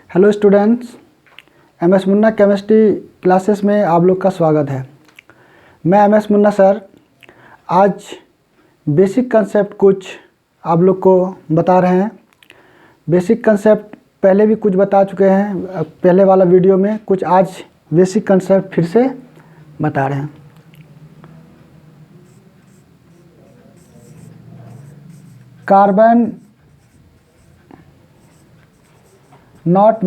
Hello students, MS Munna chemistry classes में आप लोग का स्वागत है। मैं एमएस मुन्ना सर आज बेसिक कंसेप्ट कुछ आप लोग को बता रहे हैं। बेसिक कंसेप्ट पहले भी कुछ बता चुके हैं पहले वाला वीडियो में, कुछ आज बेसिक कंसेप्ट फिर से बता रहे हैं। Carbon not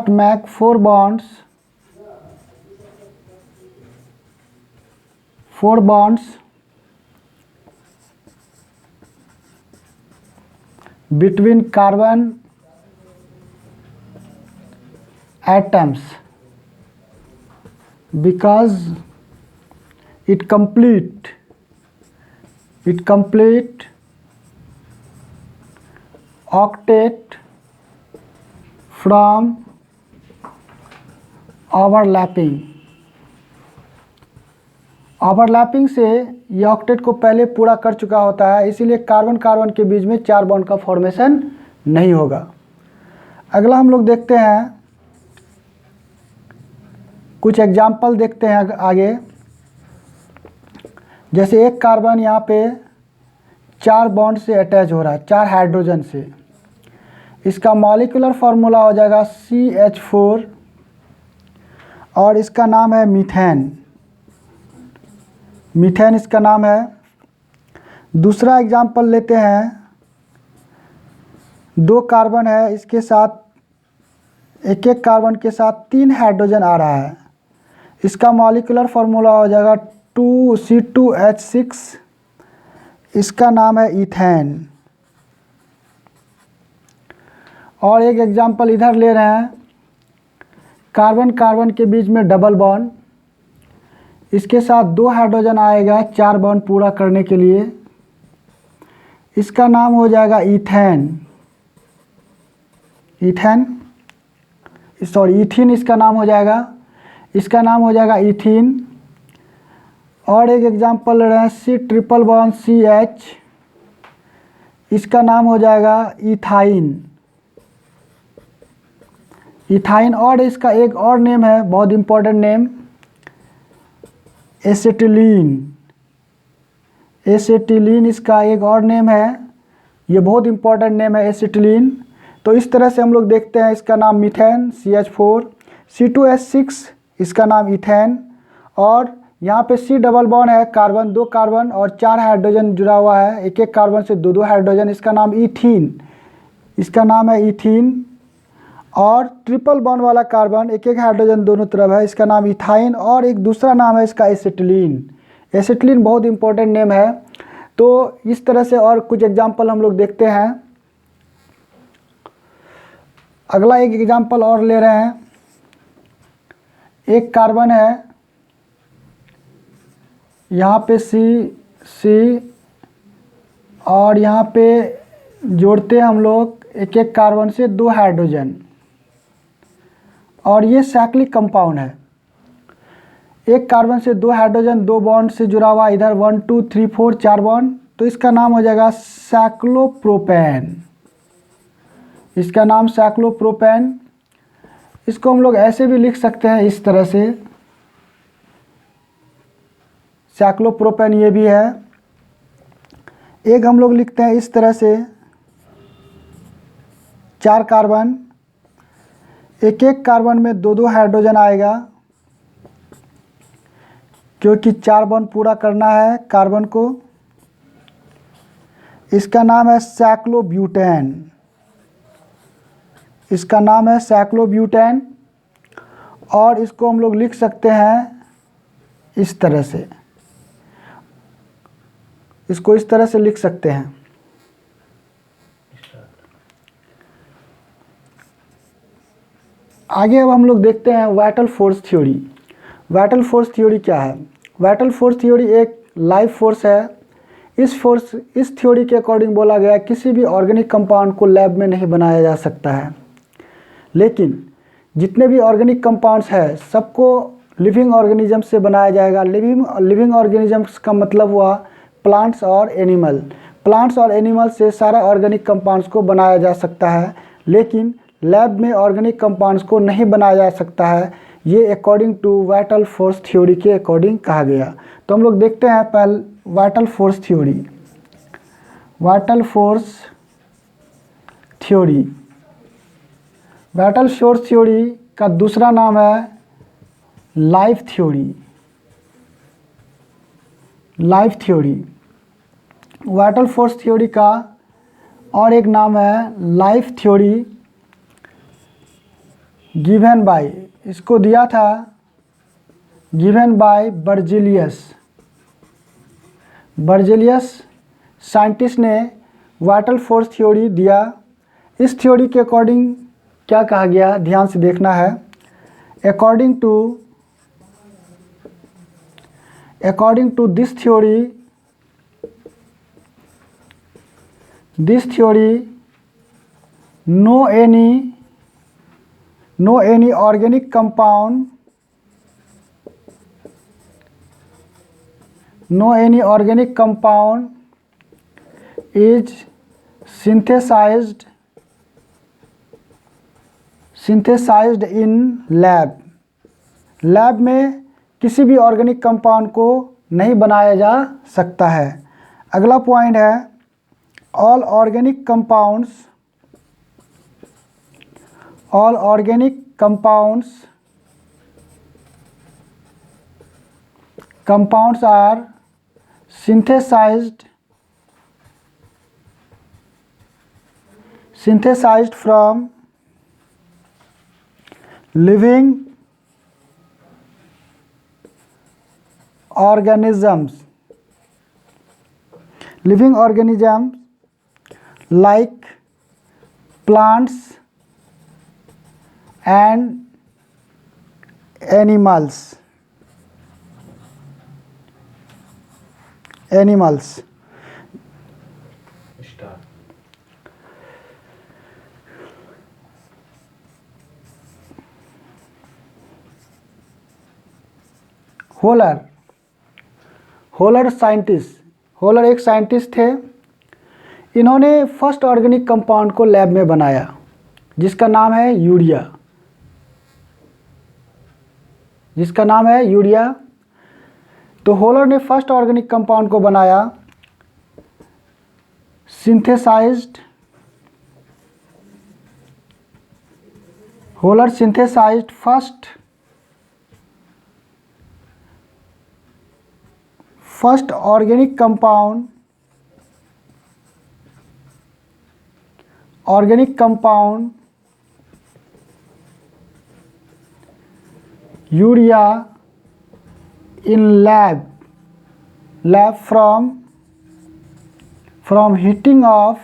make four bonds between carbon atoms because it complete octet from overlapping से ये ऑक्टेट को पहले पूरा कर चुका होता है, इसीलिए कार्बन कार्बन के बीच में 4 बॉन्ड का फॉर्मेशन नहीं होगा। अगला हम लोग देखते हैं, कुछ एग्जाम्पल देखते हैं आगे। जैसे एक कार्बन यहाँ पे 4 बॉन्ड से अटैच हो रहा है, 4 हाइड्रोजन से। इसका मॉलिक्यूलर फार्मूला हो जाएगा CH4 और इसका नाम है मीथेन इसका नाम है। दूसरा एग्जाम्पल लेते हैं, 2 कार्बन है, इसके साथ एक कार्बन के साथ 3 हाइड्रोजन आ रहा है। इसका मॉलिक्यूलर फार्मूला हो जाएगा 2C2H6, इसका नाम है इथेन। और एक एग्जाम्पल इधर ले रहे हैं, कार्बन कार्बन के बीच में डबल बॉन्ड, इसके साथ 2 हाइड्रोजन आएगा 4 बॉन्ड पूरा करने के लिए। इसका नाम हो जाएगा इथीन इसका नाम हो जाएगा। इसका नाम हो जाएगा इथीन। और एक एग्जाम्पल ले रहे हैं, C�BC H, इसका नाम हो जाएगा इथाइन। और इसका एक और नेम है, बहुत इम्पोर्टेंट नेम, एसिटिलीन इसका एक और नेम है। ये बहुत इम्पोर्टेंट नेम है एसिटिलीन। तो इस तरह से हम लोग देखते हैं, इसका नाम मीथेन CH4, C2H6 इसका नाम इथेन। और यहाँ पे C डबल बॉन्ड है, कार्बन 2 कार्बन और 4 हाइड्रोजन जुड़ा हुआ है, एक कार्बन से 2 हाइड्रोजन, इसका नाम इथीन, इसका नाम है इथीन। और ट्रिपल बॉन्ड वाला कार्बन एक हाइड्रोजन दोनों तरफ है, इसका नाम इथाइन। और एक दूसरा नाम है इसका एसिटिलीन बहुत इंपॉर्टेंट नेम है। तो इस तरह से और कुछ एग्जाम्पल हम लोग देखते हैं। अगला एक एग्जाम्पल और ले रहे हैं, एक कार्बन है, यहाँ पे C और यहाँ पे जोड़ते हैं हम लोग एक कार्बन से 2 हाइड्रोजन, और ये साइक्लिक कंपाउंड है। एक कार्बन से 2 हाइड्रोजन 2 बॉन्ड से जुड़ा हुआ, इधर 1 2 3 4 4 बॉन्ड, तो इसका नाम हो जाएगा साइक्लोप्रोपेन। इसका नाम साइक्लोप्रोपेन। इसको हम लोग ऐसे भी लिख सकते हैं, इस तरह से साइक्लोप्रोपेन ये भी है। एक हम लोग लिखते हैं इस तरह से, 4 कार्बन, एक कार्बन में 2 हाइड्रोजन आएगा, क्योंकि 4 बॉन्ड पूरा करना है कार्बन को। इसका नाम है साइक्लोब्यूटेन, इसका नाम है साइक्लोब्यूटेन। और इसको हम लोग लिख सकते हैं इस तरह से, इसको इस तरह से लिख सकते हैं। आगे अब हम लोग देखते हैं vital force theory. Vital force theory क्या है? वाइटल फोर्स थ्योरी एक लाइफ फोर्स है। इस थ्योरी के अकॉर्डिंग बोला गया है, किसी भी ऑर्गेनिक कंपाउंड को लैब में नहीं बनाया जा सकता है, लेकिन जितने भी ऑर्गेनिक कंपाउंड्स हैं सबको लिविंग ऑर्गेनिज्म से बनाया जाएगा। लिविंग ऑर्गेनिजम्स का मतलब हुआ प्लांट्स और एनिमल। प्लांट्स और एनिमल्स से सारा ऑर्गेनिक कंपाउंड्स को बनाया जा सकता है, लेकिन लैब में ऑर्गेनिक कंपाउंड्स को नहीं बनाया जा सकता है। ये according to vital force theory के अकॉर्डिंग कहा गया। तो हम लोग देखते हैं पहले vital force theory. Vital force theory, vital force theory का दूसरा नाम है life theory. Life theory, vital force theory का और एक नाम है लाइफ थ्योरी, गिवन बाय, इसको दिया था given by Berzelius. Berzelius scientist ने वाइटल फोर्स थ्योरी दिया। इस थ्योरी के अकॉर्डिंग क्या कहा गया, ध्यान से देखना है। According to this theory no any organic compound is synthesized in lab। Lab में किसी भी ऑर्गेनिक कंपाउंड को नहीं बनाया जा सकता है। अगला पॉइंट है all organic compounds are synthesized from living organisms like plants and animals। Holer एक साइंटिस्ट थे। इन्होंने फर्स्ट ऑर्गेनिक कंपाउंड को लैब में बनाया जिसका नाम है यूरिया। तो होलर ने फर्स्ट ऑर्गेनिक कंपाउंड को बनाया, Wohler synthesised first organic compound urea in lab from heating of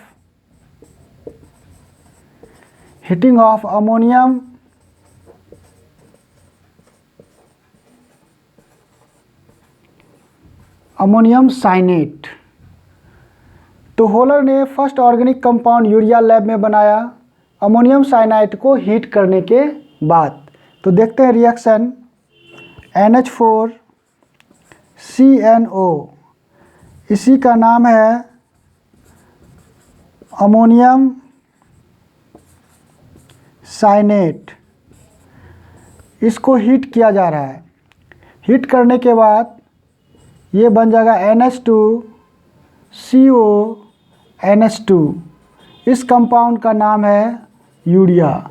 ammonium cyanate. तो होलर ने first organic compound urea lab में बनाया अमोनियम साइनाइड को हीट करने के बाद। तो देखते हैं रिएक्शन NH4CnO, इसी का नाम है अमोनियम साइनेट। इसको हीट किया जा रहा है। हीट करने के बाद ये बन जाएगा NH2CONH2। इस कंपाउंड का नाम है यूरिया।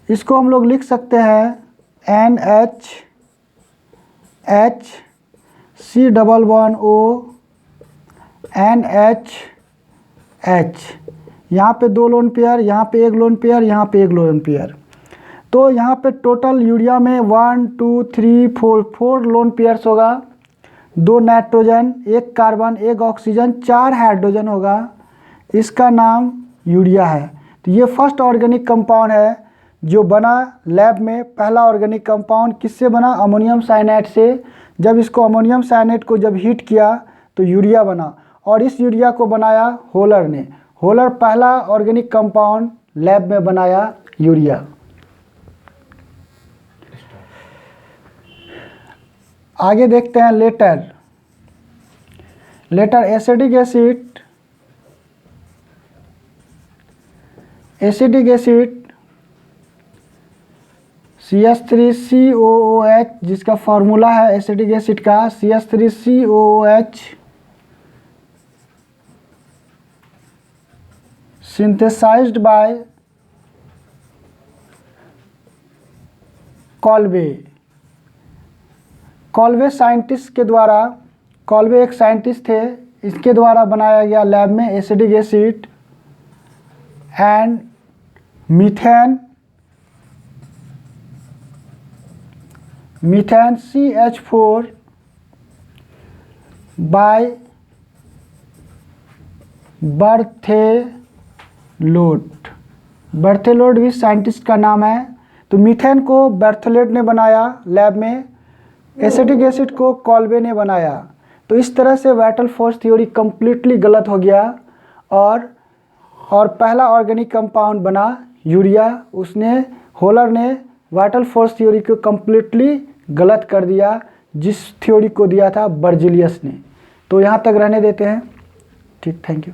इसको हम लोग लिख सकते हैं NHC11O NHH। यहाँ पे 2 लोन पेयर, यहाँ पे 1 लोन पेयर, यहाँ पे 1 लोन पेयर। तो यहाँ पे टोटल यूरिया में 1 2 3 4 लोन पेयर्स होगा, 2 नाइट्रोजन, 1 कार्बन, 1 ऑक्सीजन, 4 हाइड्रोजन होगा। इसका नाम यूरिया है। तो ये फर्स्ट ऑर्गेनिक कंपाउंड है जो बना लैब में। पहला ऑर्गेनिक कंपाउंड किससे बना, अमोनियम साइनाइड से। जब इसको अमोनियम साइनाइड को जब हीट किया तो यूरिया बना, और इस यूरिया को बनाया होलर ने। होलर पहला ऑर्गेनिक कंपाउंड लैब में बनाया यूरिया। आगे देखते हैं later acidic acid acetic acid CH3COOH, जिसका फार्मूला है एसिटिक एसिड का CH3COOH, synthesized by Kolbe. Kolbe scientist के द्वारा, कॉल्वे एक साइंटिस्ट थे, इसके द्वारा बनाया गया लैब में acetic acid and methane CH4 by Berthelot. Berthelot भी साइंटिस्ट का नाम है। तो मीथेन को बर्थेलोट ने बनाया लैब में, एसिटिक एसिड को कॉल्वे ने बनाया। तो इस तरह से वाइटल फोर्स थ्योरी कम्प्लीटली गलत हो गया और पहला ऑर्गेनिक कंपाउंड बना यूरिया। उसने होलर ने वाइटल फोर्स थ्योरी को कम्प्लीटली गलत कर दिया, जिस थ्योरी को दिया था बर्जिलियस ने। तो यहाँ तक रहने देते हैं। ठीक, थैंक यू।